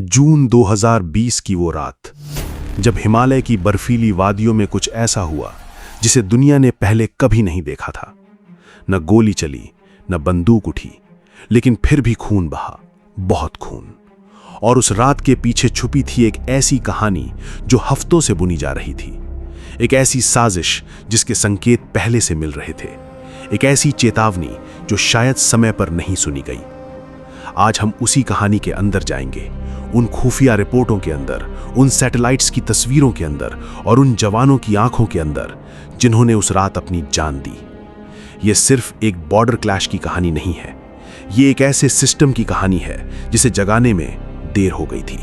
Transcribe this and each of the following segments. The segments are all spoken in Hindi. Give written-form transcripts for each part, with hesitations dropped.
जून 2020 की वो रात, जब हिमालय की बर्फीली वादियों में कुछ ऐसा हुआ जिसे दुनिया ने पहले कभी नहीं देखा था। न गोली चली, न बंदूक उठी, लेकिन फिर भी खून बहा, बहुत खून। और उस रात के पीछे छुपी थी एक ऐसी कहानी जो हफ्तों से बुनी जा रही थी। एक ऐसी साजिश जिसके संकेत पहले से मिल रहे थे। एक ऐसी चेतावनी जो शायद समय पर नहीं सुनी गई। आज हम उसी कहानी के अंदर जाएंगे, उन खुफिया रिपोर्टों के अंदर, उन सैटेलाइट्स की तस्वीरों के अंदर और उन जवानों की आंखों के अंदर जिन्होंने उस रात अपनी जान दी। यह सिर्फ एक बॉर्डर क्लैश की कहानी नहीं है, ये एक ऐसे सिस्टम की कहानी है जिसे जगाने में देर हो गई थी।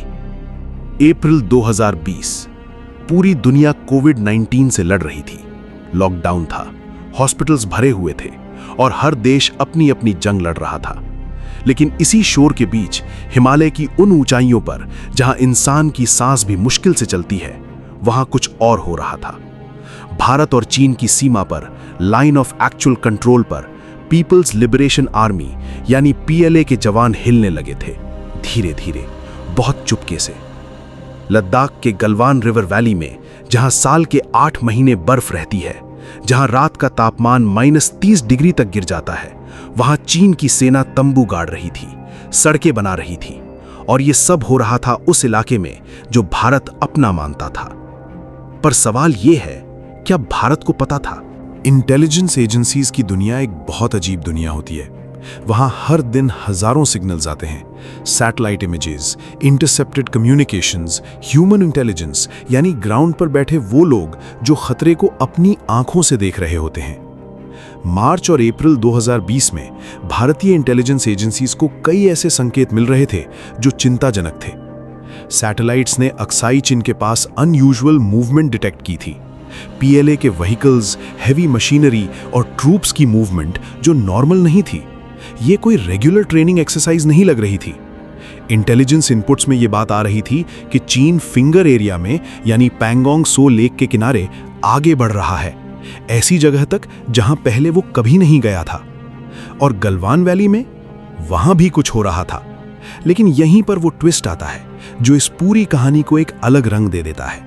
अप्रैल 2020, पूरी दुनिया कोविड-19 से लड़ रही थी। लॉकडाउन था, हॉस्पिटल्स भरे हुए थे और हर देश अपनी अपनी जंग लड़ रहा था। लेकिन इसी शोर के बीच हिमालय की उन ऊंचाइयों पर जहां इंसान की सांस भी मुश्किल से चलती है, वहां कुछ और हो रहा था। भारत और चीन की सीमा पर, लाइन ऑफ एक्चुअल कंट्रोल पर, पीपल्स लिबरेशन आर्मी यानी पीएलए के जवान हिलने लगे थे, धीरे धीरे, बहुत चुपके से। लद्दाख के गलवान रिवर वैली में, जहां साल के 8 महीने बर्फ रहती है, जहां रात का तापमान -30 डिग्री तक गिर जाता है, वहां चीन की सेना तंबू गाड़ रही थी, सड़कें बना रही थी। और यह सब हो रहा था उस इलाके में जो भारत अपना मानता था। पर सवाल यह है, क्या भारत को पता था? इंटेलिजेंस एजेंसीज की दुनिया एक बहुत अजीब दुनिया होती है। वहां हर दिन हजारों सिग्नल्स आते हैं, satellite images, intercepted communications, human intelligence यानी ग्राउंड पर बैठे वो लोग जो खतरे को अपनी आंखों से देख रहे होते हैं। मार्च और अप्रैल 2020 में भारतीय इंटेलिजेंस एजेंसीज को कई ऐसे संकेत मिल रहे थे जो चिंताजनक थे। सैटेलाइट्स ने अक्साई चीन के पास अनयूजुअल मूवमेंट डिटेक्ट की थी। पीएलए के व्हीकल्स, हैवी मशीनरी और ट्रूप्स की मूवमेंट जो नॉर्मल नहीं थी। ये कोई रेगुलर ट्रेनिंग एक्सरसाइज नहीं लग रही थी। इंटेलिजेंस इनपुट्स में यह बात आ रही थी कि चीन फिंगर एरिया में यानी पैंगोंग सो लेक के किनारे आगे बढ़ रहा है, ऐसी जगह तक जहां पहले वो कभी नहीं गया था। और गलवान वैली में, वहां भी कुछ हो रहा था। लेकिन यहीं पर वो ट्विस्ट आता है जो इस पूरी कहानी को एक अलग रंग दे देता है।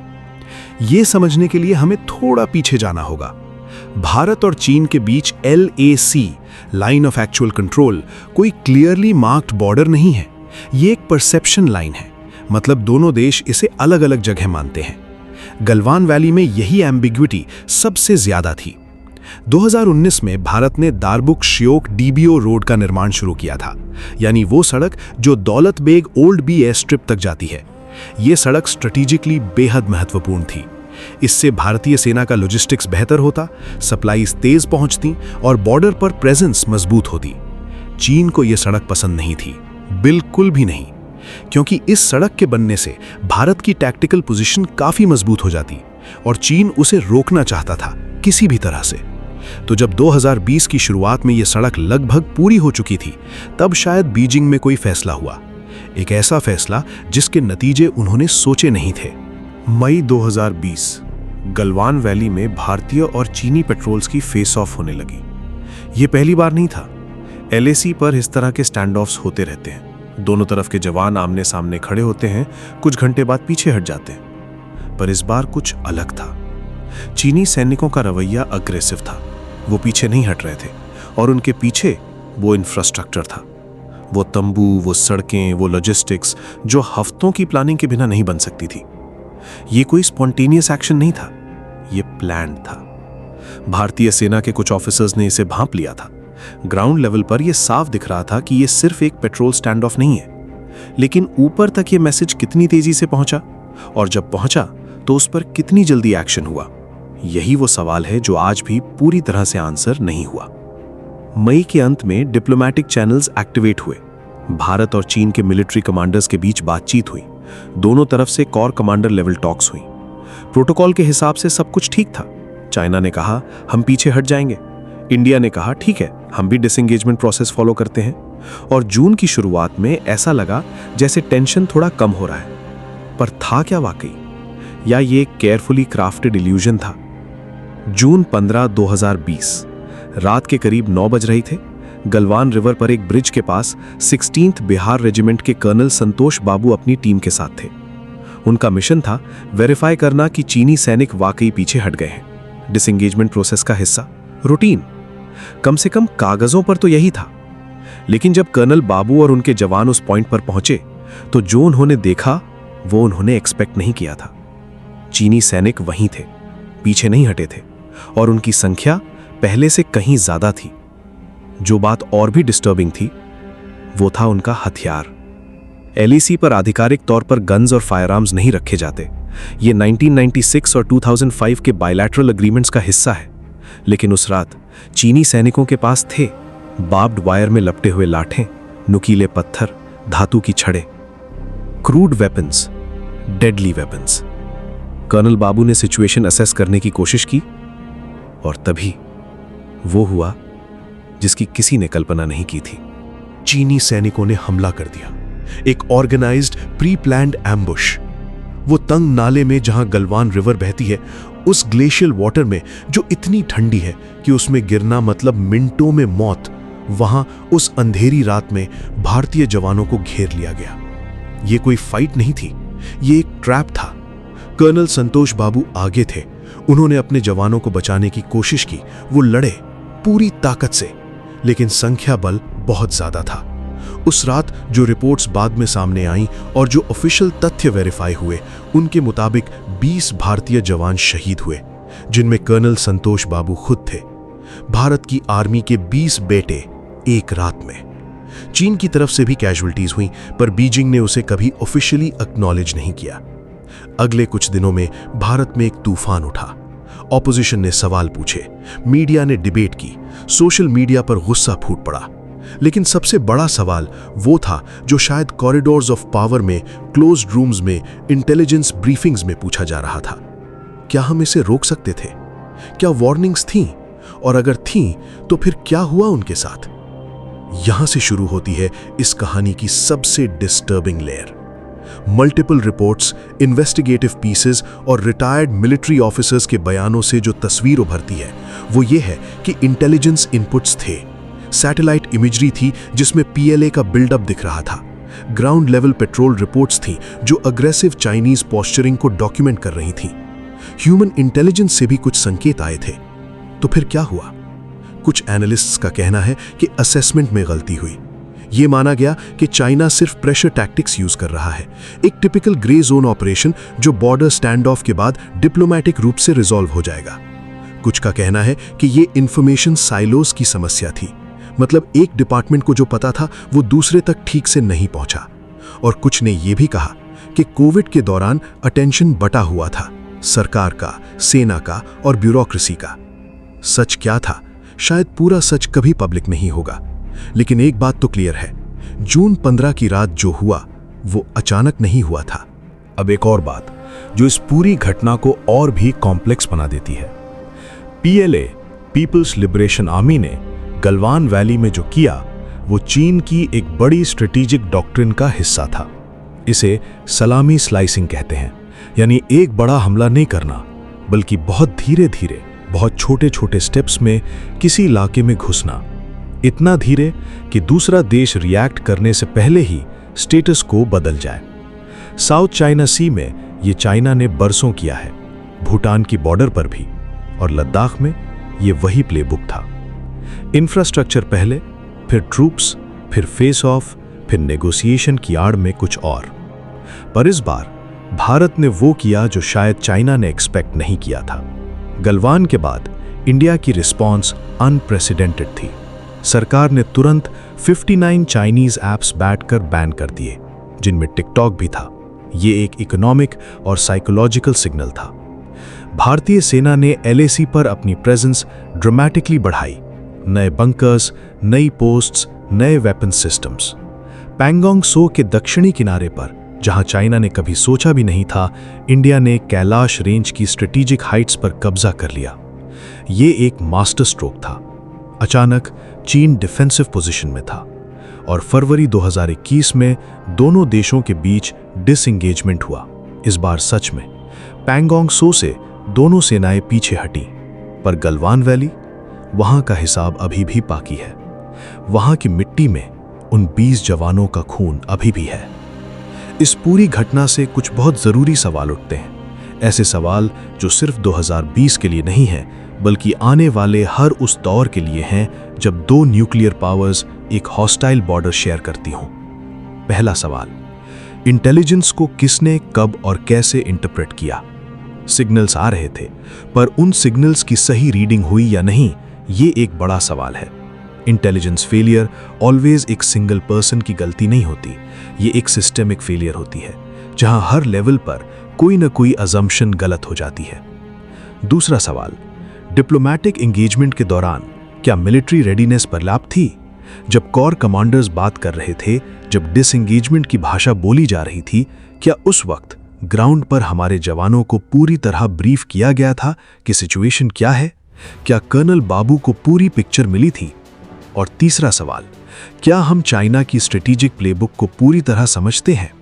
ये समझने के लिए हमें थोड़ा पीछे जाना होगा। भारत और चीन के बीच LAC, line of actual control, कोई क्लियरली मार्क्ड बॉर्डर नहीं है। ये एक परसेप्शन लाइन है, मतलब दोनों देश इसे अलग अलग जगह मानते हैं। गलवान वैली में यही एम्बिग्विटी सबसे ज्यादा थी। 2019 में भारत ने दारबुक श्योक DBO रोड का निर्माण शुरू किया था, यानी वो सड़क जो Daulat Beg Oldi air strip तक जाती है। ये सड़क स्ट्रेटेजिकली बेहद महत्वपूर्ण थी। इससे भारतीय सेना का लॉजिस्टिक्स बेहतर होता, सप्लाईज तेज पहुंचती और बॉर्डर पर प्रेजेंस मजबूत होती। चीन को यह सड़क पसंद नहीं थी, बिल्कुल भी नहीं, क्योंकि इस सड़क के बनने से भारत की टैक्टिकल पोजीशन काफी मजबूत हो जाती और चीन उसे रोकना चाहता था किसी भी तरह से। तो जब 2020 की शुरुआत में यह सड़क लगभग पूरी हो चुकी थी, तब शायद बीजिंग में कोई फैसला हुआ, एक ऐसा फैसला जिसके नतीजे उन्होंने सोचे नहीं थे। मई 2020, गलवान वैली में भारतीय और चीनी पेट्रोल्स की फेस ऑफ होने लगी। ये पहली बार नहीं था। LAC पर इस तरह के स्टैंड ऑफ्स होते रहते हैं। दोनों तरफ के जवान आमने सामने खड़े होते हैं, कुछ घंटे बाद पीछे हट जाते हैं। पर इस बार कुछ अलग था। चीनी सैनिकों का रवैया अग्रेसिव था। वो पीछे नहीं हट रहे थे और उनके पीछे वो इंफ्रास्ट्रक्चर था, वो तंबू, वो सड़कें, वो लॉजिस्टिक्स जो हफ्तों की प्लानिंग के बिना नहीं बन सकती थी। ये कोई स्पॉन्टेनियस एक्शन नहीं था, ये प्लान्ड था। भारतीय सेना के कुछ ऑफिसर्स ने इसे भांप लिया था। ग्राउंड लेवल पर यह साफ दिख रहा था कि यह सिर्फ एक पेट्रोल स्टैंड ऑफ नहीं है। लेकिन ऊपर तक यह मैसेज कितनी तेजी से पहुंचा, और जब पहुंचा तो उस पर कितनी जल्दी एक्शन हुआ, यही वो सवाल है जो आज भी पूरी तरह से आंसर नहीं हुआ। मई के अंत में डिप्लोमैटिक चैनल्स एक्टिवेट हुए। भारत और चीन के मिलिट्री कमांडर्स के बीच बातचीत हुई। दोनों तरफ से कोर कमांडर लेवल टॉक्स हुई। प्रोटोकॉल के हिसाब से सब कुछ ठीक था। चाइना ने कहा हम पीछे हट जाएंगे, इंडिया ने कहा ठीक है, हम भी डिसएंगेजमेंट प्रोसेस फॉलो करते हैं। और जून की शुरुआत में ऐसा लगा जैसे टेंशन थोड़ा कम हो रहा है। पर था क्या वाकई, या ये केयरफुली क्राफ्टेड इल्यूजन था? जून 15, 2020, रात के करीब 9 बज रही थे गलवान रिवर पर एक ब्रिज के पास 16th बिहार रेजिमेंट के कर्नल संतोष बाबू अपनी टीम के साथ थे। उनका मिशन था वेरीफाई करना कि चीनी सैनिक वाकई पीछे हट गए हैं। डिसएंगेजमेंट प्रोसेस का हिस्सा, रूटीन, कम से कम कागजों पर तो यही था। लेकिन जब कर्नल बाबू और उनके जवान उस पॉइंट पर पहुंचे तो जो उन्होंने देखा वो उन्होंने एक्सपेक्ट नहीं किया था। चीनी सैनिक वहीं थे, पीछे नहीं हटे थे, और उनकी संख्या पहले से कहीं ज्यादा थी। जो बात और भी डिस्टर्बिंग थी वो था उनका हथियार। एलएसी पर आधिकारिक तौर पर गन्स और फायरआर्म्स नहीं रखे जाते। ये 1996 और 2005 के बायलैटरल एग्रीमेंट्स का हिस्सा है। लेकिन उस रात चीनी सैनिकों के पास थे बार्ब्ड वायर में लपटे हुए लाठें, नुकीले पत्थर, धातु की छड़ें, crude weapons, deadly weapons. Colonel Babu ने सिचुएशन असेस करने की कोशिश की और तभी वो हुआ जिसकी किसी ने कल्पना नहीं की थी। चीनी सैनिकों ने हमला कर दिया, एक ऑर्गेनाइज्ड प्री प्लान्ड एम्बुश। वो तंग नाले में जहां गलवान रिवर बहती है, उस ग्लेशियल वाटर में जो इतनी ठंडी है कि उसमें गिरना मतलब मिनटों में मौत, वहां उस अंधेरी रात में भारतीय जवानों को घेर लिया गया। ये कोई फाइट नहीं थी, ये एक ट्रैप था। कर्नल संतोष बाबू आगे थे। उन्होंने अपने जवानों को बचाने की कोशिश की। वो लड़े पूरी ताकत से, लेकिन संख्या बल बहुत ज्यादा था। उस रात जो रिपोर्ट्स बाद में सामने आईं और जो ऑफिशियल तथ्य वेरीफाई हुए, उनके मुताबिक 20 भारतीय जवान शहीद हुए, जिनमें कर्नल संतोष बाबू खुद थे। भारत की आर्मी के 20 बेटे एक रात में। चीन की तरफ से भी कैजुअल्टीज हुई, पर बीजिंग ने उसे कभी ऑफिशियली एक्नॉलेज नहीं किया। अगले कुछ दिनों में भारत में एक तूफान उठा। ऑपोजिशन ने सवाल पूछे, मीडिया ने डिबेट की, सोशल मीडिया पर गुस्सा फूट पड़ा। लेकिन सबसे बड़ा सवाल वो था जो शायद कॉरिडोर्स ऑफ पावर में, क्लोज्ड रूम्स में, इंटेलिजेंस ब्रीफिंग्स में पूछा जा रहा था। क्या हम इसे रोक सकते थे? क्या वार्निंग्स थीं? और अगर थीं तो फिर क्या हुआ उनके साथ? यहां से शुरू होती है इस कहानी की सबसे disturbing layer. Multiple reports, investigative pieces और रिटायर्ड मिलिट्री ऑफिसर्स के बयानों से जो तस्वीर उभरती है वो ये है कि इंटेलिजेंस इनपुट्स थे। सैटेलाइट इमेजरी थी जिसमें पीएलए का बिल्डअप दिख रहा था। ग्राउंड लेवल पेट्रोल रिपोर्ट्स थी जो अग्रेसिव चाइनीज पोस्चरिंग को डॉक्यूमेंट कर रही थी। ह्यूमन इंटेलिजेंस से भी कुछ संकेत आए थे। तो फिर क्या हुआ? कुछ एनालिस्ट्स का कहना है कि असेसमेंट में गलती हुई। यह माना गया कि चाइना सिर्फ प्रेशर टैक्टिक्स यूज कर रहा है, एक टिपिकल ग्रे जोन ऑपरेशन जो बॉर्डर स्टैंड ऑफ के बाद डिप्लोमेटिक रूप से रिजॉल्व हो जाएगा। कुछ का कहना है कि यह इंफॉर्मेशन साइलोस की समस्या थी, मतलब एक डिपार्टमेंट को जो पता था वो दूसरे तक ठीक से नहीं पहुंचा। और कुछ ने यह भी कहा कि कोविड के दौरान अटेंशन बटा हुआ था, सरकार का, सेना का और ब्यूरोक्रेसी का। सच क्या था? शायद पूरा सच कभी पब्लिक नहीं होगा, लेकिन एक बात तो क्लियर है, जून 15 की रात जो हुआ वो अचानक नहीं हुआ था। अब एक और बात जो इस पूरी घटना को और भी कॉम्प्लेक्स बना देती है। पीएलए, पीपल्स लिबरेशन आर्मी ने गलवान वैली में जो किया वो चीन की एक बड़ी स्ट्रेटेजिक डॉक्ट्रिन का हिस्सा था। इसे सलामी स्लाइसिंग कहते हैं, यानी एक बड़ा हमला नहीं करना, बल्कि बहुत धीरे धीरे, बहुत छोटे छोटे स्टेप्स में किसी इलाके में घुसना, इतना धीरे कि दूसरा देश रिएक्ट करने से पहले ही स्टेटस को बदल जाए। साउथ चाइना सी में ये चाइना ने बरसों किया है, भूटान की बॉर्डर पर भी, और लद्दाख में ये वही प्लेबुक था। इंफ्रास्ट्रक्चर पहले, फिर ट्रूप्स, फिर फेस ऑफ, फिर नेगोशिएशन की आड़ में कुछ और। पर इस बार भारत ने वो किया जो शायद चाइना ने एक्सपेक्ट नहीं किया था। गलवान के बाद इंडिया की रिस्पॉन्स अनप्रेसिडेंटेड थी। सरकार ने तुरंत 59 चाइनीज ऐप्स बैठकर बैन कर दिए, जिनमें टिकटॉक भी था। ये एक इकोनॉमिक और साइकोलॉजिकल सिग्नल था। भारतीय सेना ने एलएसी पर अपनी प्रेजेंस ड्रामेटिकली बढ़ाई। नए बंकर्स, नई पोस्ट्स, नए वेपन सिस्टम्स। पैंगोंग सो के दक्षिणी किनारे पर, जहां चाइना ने कभी सोचा भी नहीं था, इंडिया ने कैलाश रेंज की स्ट्रेटेजिक हाइट्स पर कब्जा कर लिया। ये एक मास्टर स्ट्रोक था। अचानक चीन डिफेंसिव पोजीशन में था और फरवरी 2021 में दोनों देशों के बीच डिसएंगेजमेंट हुआ। इस बार सच में पैंगोंग सो से दोनों सेनाएं पीछे हटी, पर गलवान वैली, वहां का हिसाब अभी भी बाकी है। वहां की मिट्टी में उन 20 जवानों का खून अभी भी है। इस पूरी घटना से कुछ बहुत जरूरी सवाल उठते हैं, ऐसे सवाल जो सिर्फ 2020 के लिए नहीं है बल्कि आने वाले हर उस दौर के लिए हैं जब दो न्यूक्लियर पावर्स एक हॉस्टाइल बॉर्डर शेयर करती हों। पहला सवाल, इंटेलिजेंस को किसने, कब और कैसे इंटरप्रेट किया? सिग्नल्स आ रहे थे, पर उन सिग्नल्स की सही रीडिंग हुई या नहीं, ये एक बड़ा सवाल है। इंटेलिजेंस फेलियर ऑलवेज एक सिंगल पर्सन की गलती नहीं होती, ये एक सिस्टेमिक फेलियर होती है जहां हर लेवल पर कोई ना कोई अजम्पशन गलत हो जाती है। दूसरा सवाल, डिप्लोमैटिक एंगेजमेंट के दौरान क्या मिलिट्री रेडीनेस पर्याप्त थी? जब कोर कमांडर्स बात कर रहे थे, जब डिसएंगेजमेंट की भाषा बोली जा रही थी, क्या उस वक्त ग्राउंड पर हमारे जवानों को पूरी तरह ब्रीफ किया गया था कि सिचुएशन क्या है? क्या कर्नल बाबू को पूरी पिक्चर मिली थी? और तीसरा सवाल, क्या हम चाइना की स्ट्रेटेजिक प्लेबुक को पूरी तरह समझते हैं?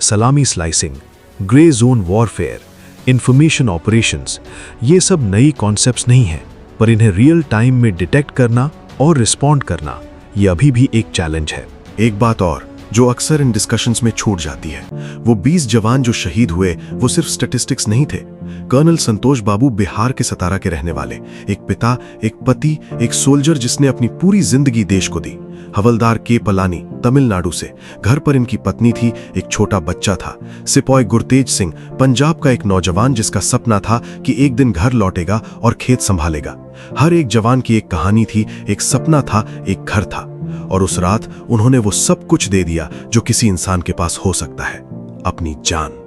सलामी slicing, grey zone warfare, information operations, ये सब नई कॉन्सेप्ट्स नहीं हैं, पर इन्हें रियल टाइम में डिटेक्ट करना और रिस्पॉन्ड करना ये अभी भी एक चैलेंज है। एक बात और जो अक्सर इन डिस्कशंस में छूट जाती है, वो 20 जवान जो शहीद हुए वो सिर्फ स्टैटिस्टिक्स नहीं थे। कर्नल संतोष बाबू बिहार के सतारा के रहने वाले, एक पिता, एक पति, एक सोल्जर जिसने अपनी पूरी जिंदगी देश को दी। हवलदार के पलानी, तमिलनाडु से, घर पर इनकी पत्नी थी, एक छोटा बच्चा था। सिपाही गुरतेज सिंह, पंजाब का एक नौजवान जिसका सपना था कि एक दिन घर लौटेगा और खेत संभालेगा। हर एक जवान की एक कहानी थी, एक सपना था, एक घर था, और उस रात उन्होंने वो सब कुछ दे दिया जो किसी इंसान के पास हो सकता है, अपनी जान।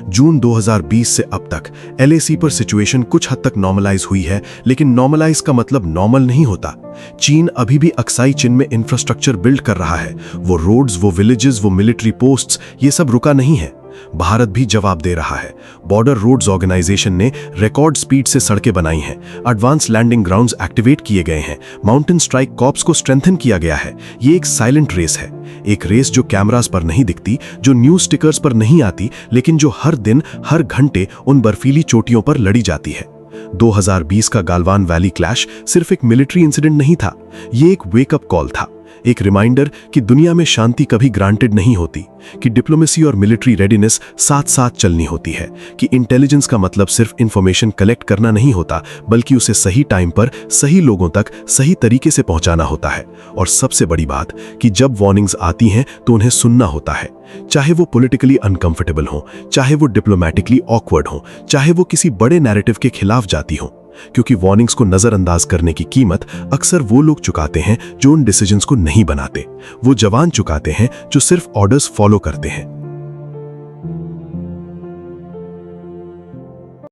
जून 2020 से अब तक LAC पर सिचुएशन कुछ हद तक नॉर्मलाइज हुई है, लेकिन नॉर्मलाइज का मतलब नॉर्मल नहीं होता। चीन अभी भी अक्साई चीन में इंफ्रास्ट्रक्चर बिल्ड कर रहा है। वो रोड्स, वो विलेजेस, वो मिलिट्री पोस्ट्स, ये सब रुका नहीं है। भारत भी जवाब दे रहा है। बॉर्डर रोड्स ऑर्गेनाइजेशन ने रिकॉर्ड स्पीड से सड़कें बनाई हैं, एडवांस लैंडिंग ग्राउंड्स एक्टिवेट किए गए हैं, माउंटेन स्ट्राइक कॉर्प्स को स्ट्रेंथन किया गया है। ये एक साइलेंट रेस है, एक रेस जो कैमरास पर नहीं दिखती, जो न्यूज स्टिकर्स पर नहीं आती, लेकिन जो हर दिन, हर घंटे उन बर्फीली चोटियों पर लड़ी जाती है। 2020 का गालवान वैली क्लैश सिर्फ एक मिलिट्री इंसिडेंट नहीं था, ये एक वेकअप कॉल था, एक रिमाइंडर कि दुनिया में शांति कभी ग्रांटेड नहीं होती, कि डिप्लोमेसी और मिलिट्री रेडीनेस साथ साथ चलनी होती है, कि इंटेलिजेंस का मतलब सिर्फ इंफॉर्मेशन कलेक्ट करना नहीं होता, बल्कि उसे सही टाइम पर सही लोगों तक सही तरीके से पहुंचाना होता है। और सबसे बड़ी बात कि जब वार्निंग्स आती हैं तो उन्हें सुनना होता है, चाहे वो पॉलिटिकली अनकंफर्टेबल हो, चाहे वो डिप्लोमैटिकली ऑकवर्ड हो, चाहे वो किसी बड़े नैरेटिव के खिलाफ जाती हो, क्योंकि वार्निंग्स को नजरअंदाज करने की कीमत अक्सर वो लोग चुकाते हैं जो उन डिसीजंस को नहीं बनाते। वो जवान चुकाते हैं जो सिर्फ ऑर्डर्स फॉलो करते हैं।